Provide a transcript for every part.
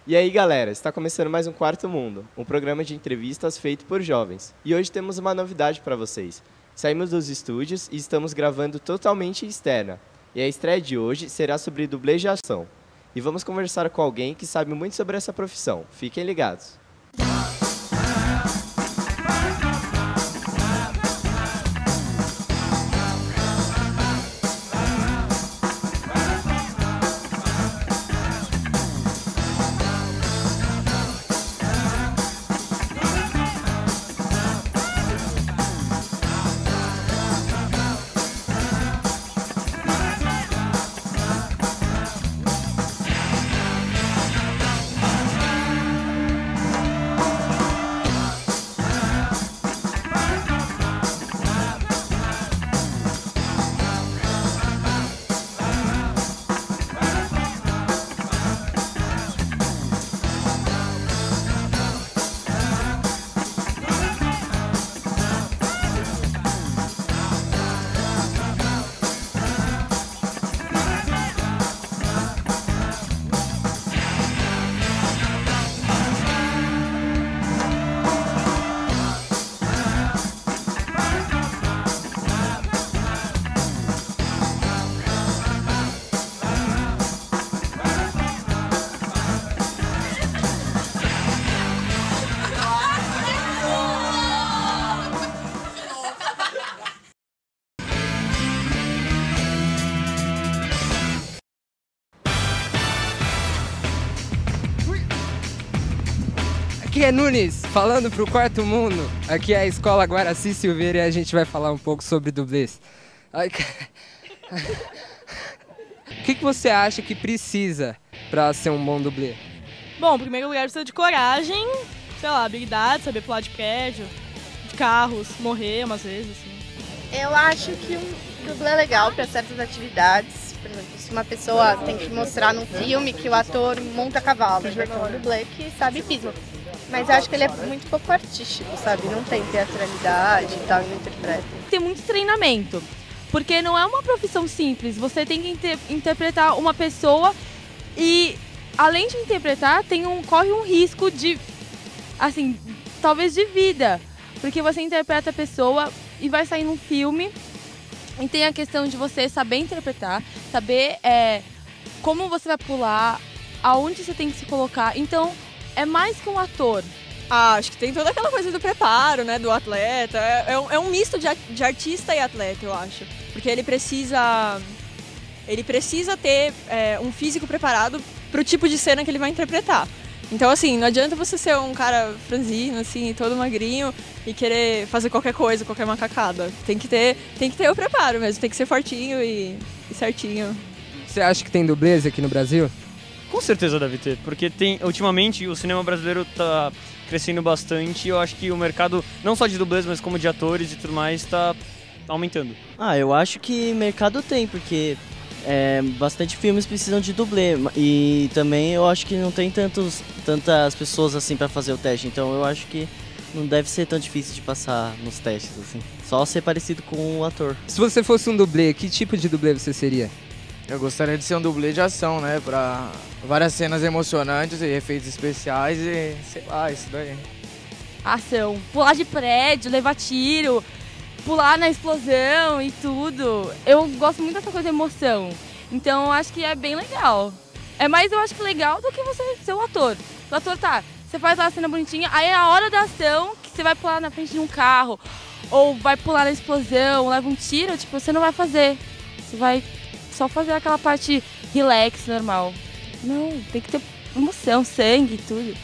E aí, galera, está começando mais um Quarto Mundo, um programa de entrevistas feito por jovens. E hoje temos uma novidade para vocês. Saímos dos estúdios e estamos gravando totalmente externa. E a estreia de hoje será sobre dublê de ação. E vamos conversar com alguém que sabe muito sobre essa profissão. Fiquem ligados. Aqui é Nunes, falando pro Quarto Mundo. Aqui é a Escola Guaraci Silveira e a gente vai falar um pouco sobre dublês. Ai, o que você acha que precisa pra ser um bom dublê? Bom, em primeiro lugar precisa de coragem, sei lá, habilidade, saber pular de prédio, de carros, morrer umas vezes, assim. Eu acho que um dublê é legal para certas atividades. Por exemplo, se uma pessoa tem que mostrar num filme que o ator monta cavalo, vai ter um dublê que sabe pismo. Mas eu acho que ele é muito pouco artístico, sabe? Não tem teatralidade e tal, não interpreta. Tem muito treinamento, porque não é uma profissão simples. Você tem que interpretar uma pessoa e, além de interpretar, corre um risco de, assim, talvez de vida. Porque você interpreta a pessoa e vai sair num filme e tem a questão de você saber interpretar, saber como você vai pular, aonde você tem que se colocar. Então, é mais que um ator. Acho que tem toda aquela coisa do preparo, né, do atleta. É um misto de artista e atleta, eu acho. Porque ele precisa ter um físico preparado para o tipo de cena que ele vai interpretar. Então, assim, não adianta você ser um cara franzino, assim, todo magrinho e querer fazer qualquer coisa, qualquer macacada. Tem que ter o preparo mesmo, tem que ser fortinho e certinho. Você acha que tem dublês aqui no Brasil? Com certeza deve ter, porque ultimamente o cinema brasileiro está crescendo bastante e eu acho que o mercado, não só de dublês, mas como de atores e tudo mais, está aumentando. Eu acho que mercado tem, porque bastante filmes precisam de dublê e também eu acho que não tem tantas pessoas assim para fazer o teste, então eu acho que não deve ser tão difícil de passar nos testes, assim. Só ser parecido com o ator. Se você fosse um dublê, que tipo de dublê você seria? Eu gostaria de ser um dublê de ação, né? Pra várias cenas emocionantes e efeitos especiais e sei lá, isso daí. Ação, pular de prédio, levar tiro, pular na explosão e tudo. Eu gosto muito dessa coisa de emoção, então eu acho que é bem legal. É mais, eu acho que legal do que você ser o ator. O ator você faz lá a cena bonitinha, aí é a hora da ação que você vai pular na frente de um carro, ou vai pular na explosão, leva um tiro, tipo, você não vai fazer. Você vai só fazer aquela parte relax, normal. Não, tem que ter emoção, sangue e tudo.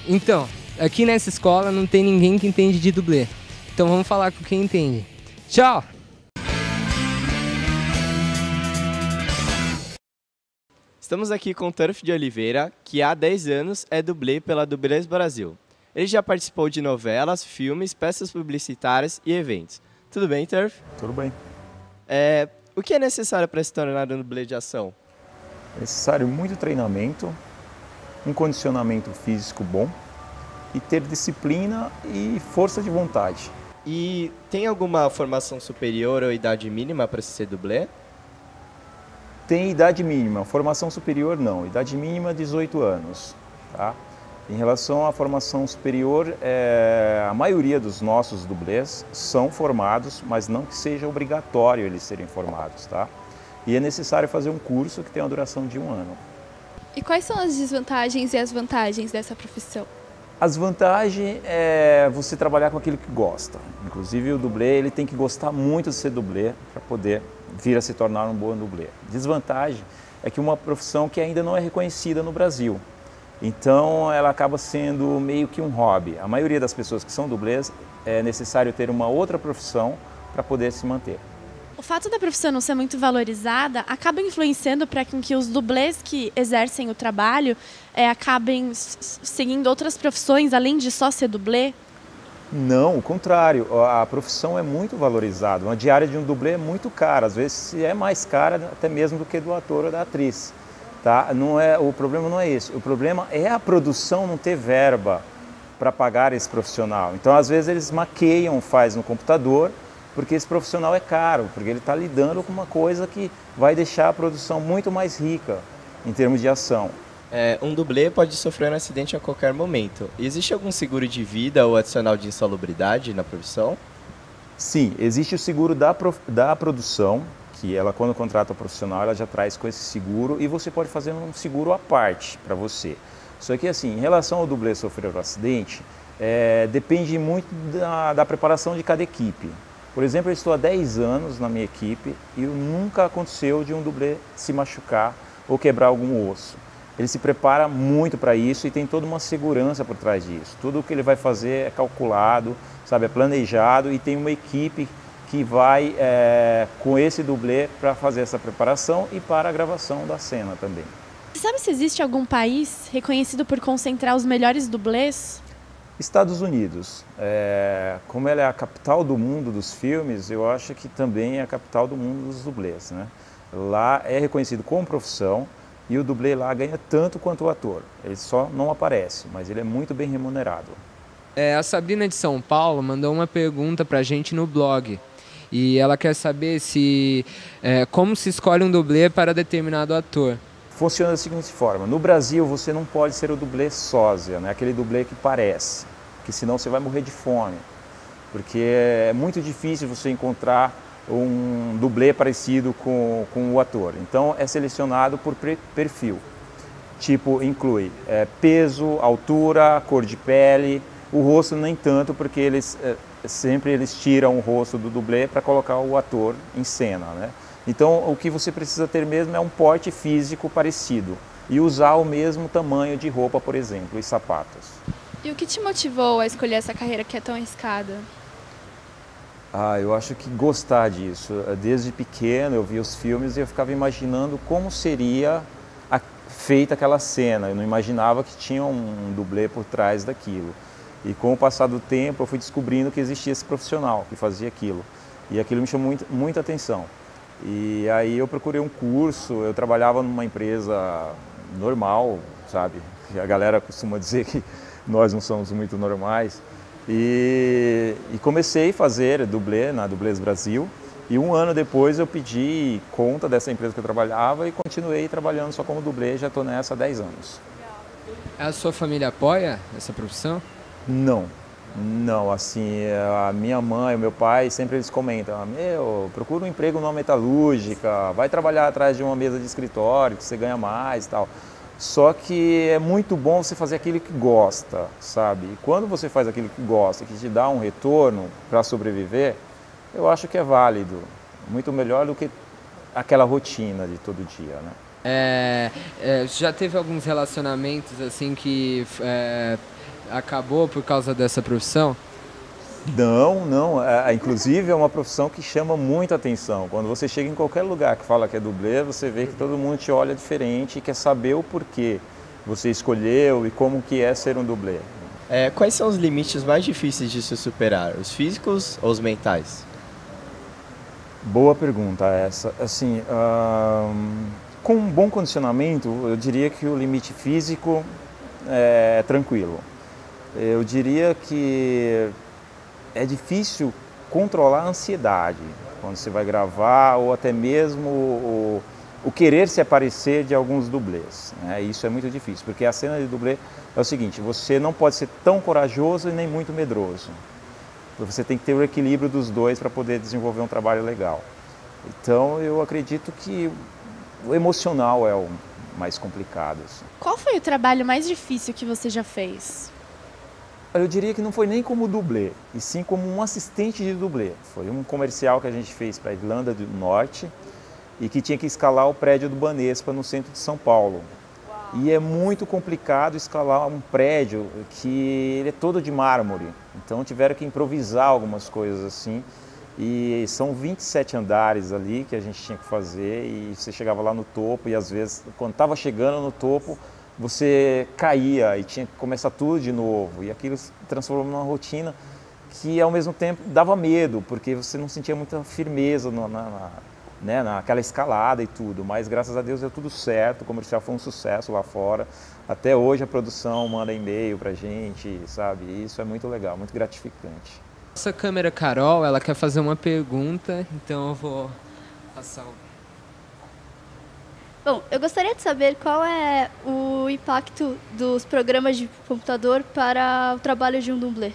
Então, aqui nessa escola não tem ninguém que entende de dublê. Então vamos falar com quem entende. Tchau! Estamos aqui com o Turf de Oliveira, que há 10 anos é dublê pela Dublês Brasil. Ele já participou de novelas, filmes, peças publicitárias e eventos. Tudo bem, Turf? Tudo bem. O que é necessário para se tornar um dublê de ação? É necessário muito treinamento, um condicionamento físico bom e ter disciplina e força de vontade. E tem alguma formação superior ou idade mínima para ser dublê? Tem idade mínima, formação superior não, idade mínima 18 anos. Tá? Em relação à formação superior, a maioria dos nossos dublês são formados, mas não que seja obrigatório eles serem formados. Tá? E é necessário fazer um curso que tem uma duração de 1 ano. E quais são as desvantagens e as vantagens dessa profissão? As vantagens é você trabalhar com aquilo que gosta. Inclusive o dublê ele tem que gostar muito de ser dublê para poder vir a se tornar um bom dublê. Desvantagem é que uma profissão que ainda não é reconhecida no Brasil. Então ela acaba sendo meio que um hobby. A maioria das pessoas que são dublês é necessário ter uma outra profissão para poder se manter. O fato da profissão não ser muito valorizada acaba influenciando para que os dublês que exercem o trabalho acabem seguindo outras profissões, além de só ser dublê? Não, o contrário. A profissão é muito valorizada. Uma diária de um dublê é muito cara. Às vezes é mais cara até mesmo do que do ator ou da atriz. Tá? O problema não é esse. O problema é a produção não ter verba para pagar esse profissional. Então, às vezes, eles maqueiam, faz no computador, porque esse profissional é caro, porque ele está lidando com uma coisa que vai deixar a produção muito mais rica em termos de ação. Um dublê pode sofrer um acidente a qualquer momento. Existe algum seguro de vida ou adicional de insalubridade na profissão? Sim, existe o seguro da produção, que ela quando contrata o profissional, ela já traz com esse seguro e você pode fazer um seguro à parte para você. Só que assim, em relação ao dublê sofrer um acidente, depende muito da preparação de cada equipe. Por exemplo, eu estou há 10 anos na minha equipe e nunca aconteceu de um dublê se machucar ou quebrar algum osso. Ele se prepara muito para isso e tem toda uma segurança por trás disso. Tudo o que ele vai fazer é calculado, sabe, é planejado e tem uma equipe que vai com esse dublê para fazer essa preparação e para a gravação da cena também. Você sabe se existe algum país reconhecido por concentrar os melhores dublês? Estados Unidos, como ela é a capital do mundo dos filmes, eu acho que também é a capital do mundo dos dublês, né? Lá é reconhecido como profissão e o dublê lá ganha tanto quanto o ator. Ele só não aparece, mas ele é muito bem remunerado. A Sabrina de São Paulo mandou uma pergunta pra gente no blog. E ela quer saber como se escolhe um dublê para determinado ator. Funciona da seguinte forma, no Brasil você não pode ser o dublê sósia, né? Aquele dublê que parece, que senão você vai morrer de fome. Porque é muito difícil você encontrar um dublê parecido com o ator. Então é selecionado por perfil. Tipo, inclui peso, altura, cor de pele, o rosto nem tanto, porque eles tiram o rosto do dublê para colocar o ator em cena, né? Então, o que você precisa ter mesmo é um porte físico parecido e usar o mesmo tamanho de roupa, por exemplo, e sapatos. E o que te motivou a escolher essa carreira que é tão arriscada? Eu acho que gostar disso. Desde pequeno eu via os filmes e eu ficava imaginando como seria feita aquela cena. Eu não imaginava que tinha um dublê por trás daquilo. E com o passar do tempo eu fui descobrindo que existia esse profissional que fazia aquilo. E aquilo me chamou muita atenção. E aí eu procurei um curso, eu trabalhava numa empresa normal, sabe? A galera costuma dizer que nós não somos muito normais. E comecei a fazer dublê na Dublês Brasil. E 1 ano depois eu pedi conta dessa empresa que eu trabalhava e continuei trabalhando só como dublê, já estou nessa há 10 anos. A sua família apoia essa profissão? Não, assim, a minha mãe e o meu pai sempre eles comentam, procura um emprego numa metalúrgica, vai trabalhar atrás de uma mesa de escritório que você ganha mais e tal. Só que é muito bom você fazer aquilo que gosta, sabe? E quando você faz aquilo que gosta, que te dá um retorno para sobreviver, eu acho que é válido, muito melhor do que aquela rotina de todo dia, né? Já teve alguns relacionamentos assim que acabou por causa dessa profissão? Não. Inclusive é uma profissão que chama muita atenção. Quando você chega em qualquer lugar que fala que é dublê, você vê que todo mundo te olha diferente e quer saber o porquê você escolheu e como que é ser um dublê. Quais são os limites mais difíceis de se superar, os físicos ou os mentais? Boa pergunta essa. Assim, com um bom condicionamento, eu diria que o limite físico é tranquilo. Eu diria que é difícil controlar a ansiedade quando você vai gravar ou até mesmo o querer se aparecer de alguns dublês, né? Isso é muito difícil, porque a cena de dublê é o seguinte, você não pode ser tão corajoso e nem muito medroso. Você tem que ter o equilíbrio dos dois para poder desenvolver um trabalho legal. Então eu acredito que o emocional é o mais complicado. Assim. Qual foi o trabalho mais difícil que você já fez? Eu diria que não foi nem como dublê, e sim como um assistente de dublê. Foi um comercial que a gente fez para a Irlanda do Norte e que tinha que escalar o prédio do Banespa no centro de São Paulo. E é muito complicado escalar um prédio que ele é todo de mármore. Então tiveram que improvisar algumas coisas assim. E são 27 andares ali que a gente tinha que fazer e você chegava lá no topo e às vezes, quando estava chegando no topo, você caía e tinha que começar tudo de novo. E aquilo se transformou numa rotina que ao mesmo tempo dava medo, porque você não sentia muita firmeza naquela escalada e tudo. Mas graças a Deus deu tudo certo, o comercial foi um sucesso lá fora. Até hoje a produção manda e-mail pra gente, sabe? E isso é muito legal, muito gratificante. Nossa câmera Carol, ela quer fazer uma pergunta, então eu vou passar o... Bom, eu gostaria de saber qual é o impacto dos programas de computador para o trabalho de um dublê.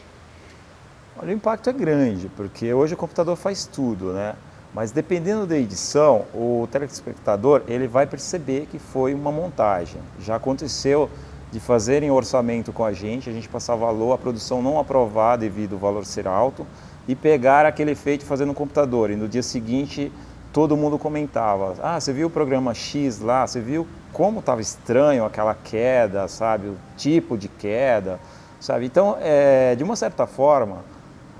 Olha, o impacto é grande, porque hoje o computador faz tudo, né? Mas dependendo da edição, o telespectador ele vai perceber que foi uma montagem. Já aconteceu de fazerem orçamento com a gente passar valor, a produção não aprovar devido ao valor ser alto, e pegar aquele efeito e fazer no computador. E no dia seguinte todo mundo comentava, ah, você viu o programa X lá, você viu como estava estranho aquela queda, sabe, o tipo de queda, sabe? Então, de uma certa forma,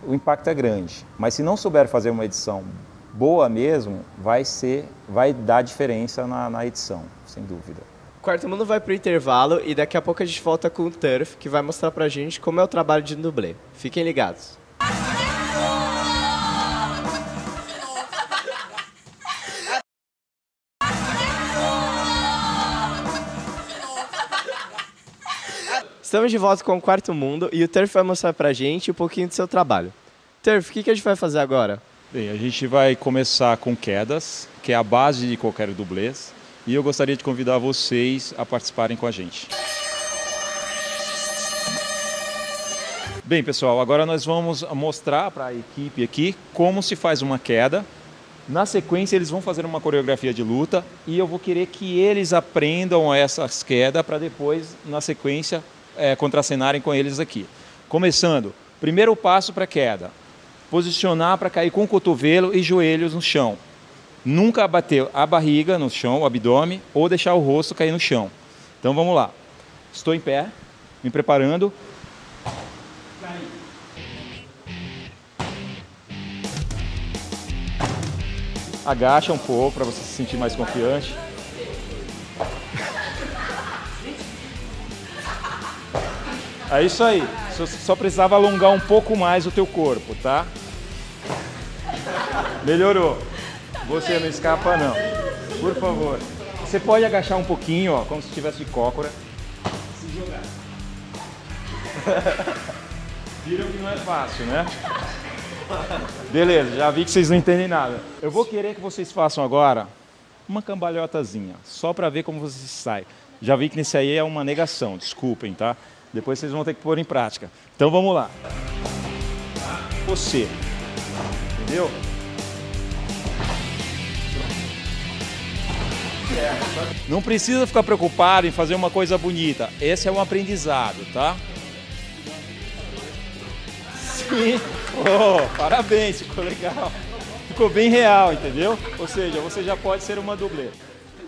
o impacto é grande, mas se não souber fazer uma edição boa mesmo, vai dar diferença na edição, sem dúvida. O Quarto Mundo vai pro intervalo e daqui a pouco a gente volta com o Turf, que vai mostrar pra gente como é o trabalho de um dublê. Fiquem ligados. Estamos de volta com o Quarto Mundo e o Turf vai mostrar pra gente um pouquinho do seu trabalho. Turf, o que a gente vai fazer agora? Bem, a gente vai começar com quedas, que é a base de qualquer dublês, e eu gostaria de convidar vocês a participarem com a gente. Bem, pessoal, agora nós vamos mostrar para a equipe aqui como se faz uma queda. Na sequência, eles vão fazer uma coreografia de luta e eu vou querer que eles aprendam essas quedas para depois, na sequência, contracenarem com eles aqui. Começando, primeiro passo para a queda. Posicionar para cair com o cotovelo e joelhos no chão. Nunca bater a barriga no chão, o abdômen, ou deixar o rosto cair no chão. Então vamos lá. Estou em pé, me preparando. Agacha um pouco para você se sentir mais confiante. É isso aí. Só precisava alongar um pouco mais o teu corpo, tá? Melhorou. Você não escapa não. Por favor. Você pode agachar um pouquinho, ó, como se estivesse de cócora. Se jogar. Viram que não é fácil, né? Beleza, já vi que vocês não entendem nada. Eu vou querer que vocês façam agora uma cambalhotazinha, só para ver como vocês saem. Já vi que nesse aí é uma negação, desculpem, tá? Depois vocês vão ter que pôr em prática. Então vamos lá. Você. Entendeu? Não precisa ficar preocupado em fazer uma coisa bonita. Esse é um aprendizado, tá? Sim. Oh, parabéns, ficou legal. Ficou bem real, entendeu? Ou seja, você já pode ser uma dublê.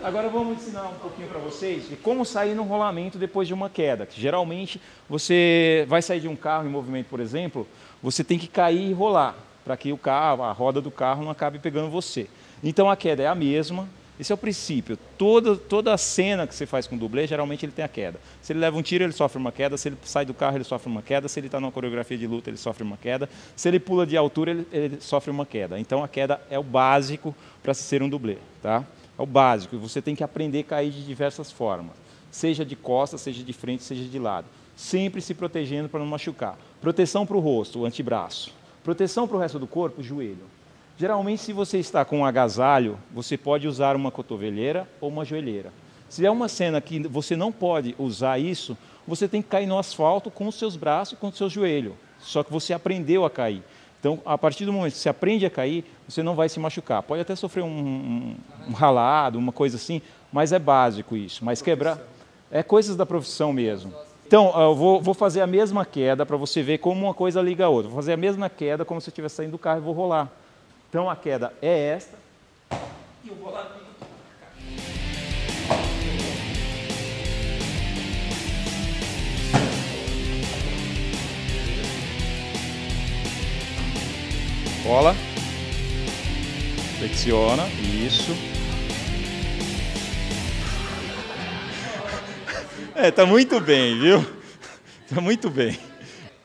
Agora vamos ensinar um pouquinho para vocês de como sair no rolamento depois de uma queda. Que geralmente você vai sair de um carro em movimento, por exemplo, você tem que cair e rolar para que o carro, a roda do carro não acabe pegando você. Então a queda é a mesma. Esse é o princípio. Toda a cena que você faz com o dublê, geralmente ele tem a queda. Se ele leva um tiro, ele sofre uma queda. Se ele sai do carro, ele sofre uma queda. Se ele está numa coreografia de luta, ele sofre uma queda. Se ele pula de altura, ele sofre uma queda. Então a queda é o básico para ser um dublê, tá? É o básico. Você tem que aprender a cair de diversas formas. Seja de costas, seja de frente, seja de lado. Sempre se protegendo para não machucar. Proteção para o rosto, o antebraço. Proteção para o resto do corpo, o joelho. Geralmente, se você está com um agasalho, você pode usar uma cotoveleira ou uma joelheira. Se é uma cena que você não pode usar isso, você tem que cair no asfalto com os seus braços e com os seus joelhos. Só que você aprendeu a cair. Então, a partir do momento que você aprende a cair, você não vai se machucar. Pode até sofrer um ralado, uma coisa assim, mas é básico isso. Mas quebrar é coisas da profissão mesmo. Então, eu vou fazer a mesma queda para você ver como uma coisa liga a outra. Vou fazer a mesma queda como se eu estivesse saindo do carro e vou rolar. Então, a queda é esta. E o rolamento. Rola. Flexiona. Isso. Tá muito bem, viu? Tá muito bem.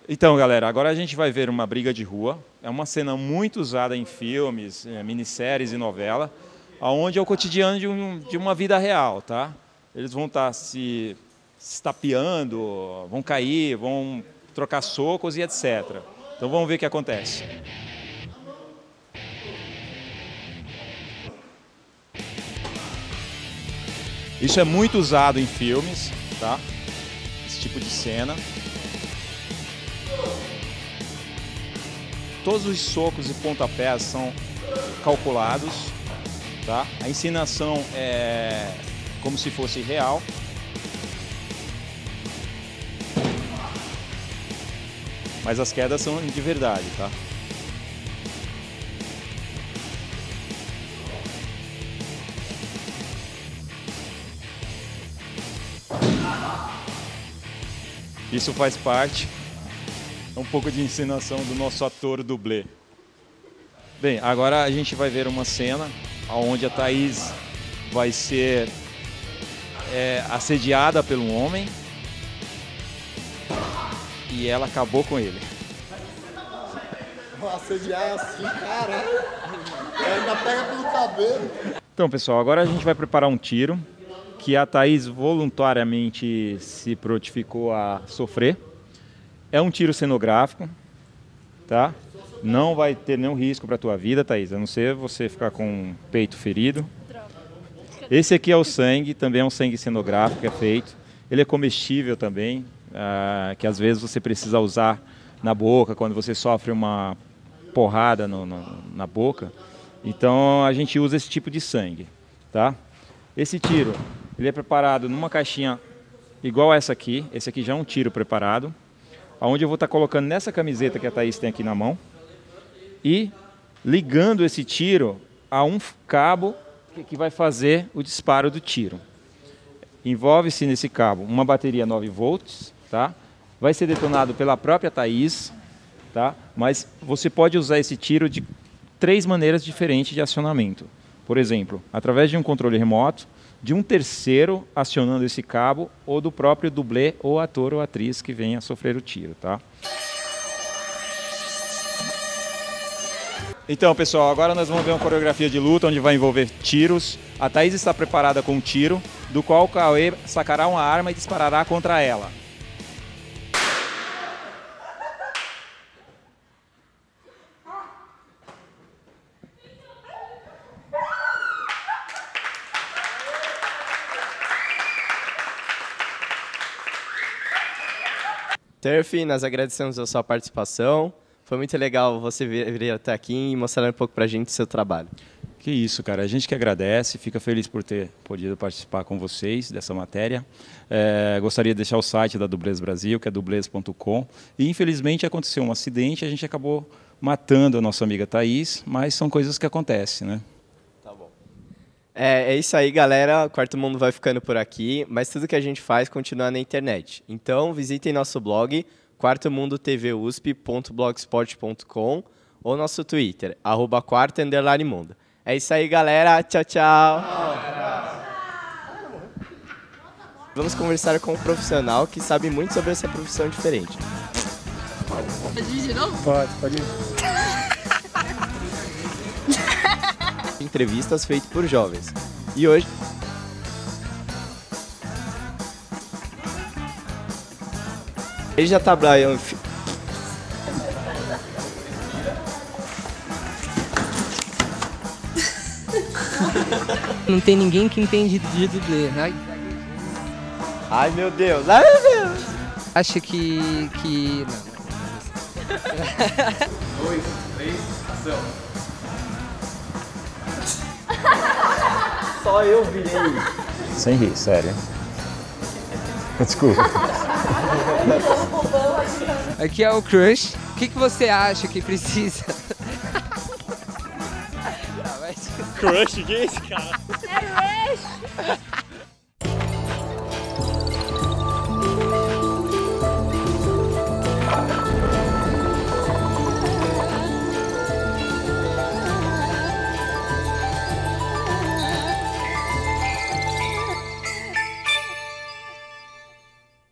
Então, galera, agora a gente vai ver uma briga de rua. É uma cena muito usada em filmes, minisséries e novela, onde é o cotidiano de uma vida real, tá? Eles vão estar se estapeando, vão cair, vão trocar socos e etc. Então vamos ver o que acontece. Isso é muito usado em filmes, tá? Esse tipo de cena. Todos os socos e pontapés são calculados, tá? A encenação é como se fosse real. Mas as quedas são de verdade, tá? Isso faz parte, um pouco de encenação do nosso ator dublê. Bem, agora a gente vai ver uma cena onde a Thaís vai ser assediada por um homem e ela acabou com ele. Assediar assim, caralho, ainda pega pelo cabelo. Então, pessoal, agora a gente vai preparar um tiro que a Thaís voluntariamente se prontificou a sofrer. É um tiro cenográfico, tá? Não vai ter nenhum risco para a tua vida, Thaís, a não ser você ficar com o peito ferido. Esse aqui é o sangue, também é um sangue cenográfico que é feito. Ele é comestível também, que às vezes você precisa usar na boca, quando você sofre uma porrada na boca. Então a gente usa esse tipo de sangue, tá? Esse tiro, ele é preparado numa caixinha igual essa aqui. Esse aqui já é um tiro preparado, onde eu vou estar colocando nessa camiseta que a Thaís tem aqui na mão e ligando esse tiro a um cabo que vai fazer o disparo do tiro. Envolve-se nesse cabo uma bateria 9 volts, tá? Vai ser detonado pela própria Thaís, tá? Mas você pode usar esse tiro de 3 maneiras diferentes de acionamento. Por exemplo, através de um controle remoto, de um terceiro acionando esse cabo, ou do próprio dublê ou ator ou atriz que venha a sofrer o tiro, tá? Então, pessoal, agora nós vamos ver uma coreografia de luta onde vai envolver tiros. A Thaís está preparada com um tiro, do qual o Cauê sacará uma arma e disparará contra ela. Turf, nós agradecemos a sua participação. Foi muito legal você vir até aqui e mostrar um pouco pra gente o seu trabalho. Que isso, cara. A gente que agradece, fica feliz por ter podido participar com vocês dessa matéria. Gostaria de deixar o site da Dublês Brasil, que é dublês.com. E infelizmente aconteceu um acidente, a gente acabou matando a nossa amiga Thaís, mas são coisas que acontecem, né? Tá bom. É isso aí, galera. O Quarto Mundo vai ficando por aqui, mas tudo que a gente faz continua na internet. Então, visitem nosso blog, quartomundotvusp.blogspot.com ou nosso Twitter, @quarto_mundo. É isso aí, galera. Tchau, tchau. Vamos conversar com um profissional que sabe muito sobre essa profissão diferente. Pode ir de novo? Pode ir. Entrevistas feitas por jovens. E hoje... Ele já tá Brian. Não tem ninguém que entende de dublê. Ai, meu Deus. Ai, meu Deus. Acho que... Não. 2, 3, ação. Só eu virei. Sem rir, sério. Desculpa. Aqui é o Crush. O que você acha que precisa? Crush? Quem é esse cara? É Rush!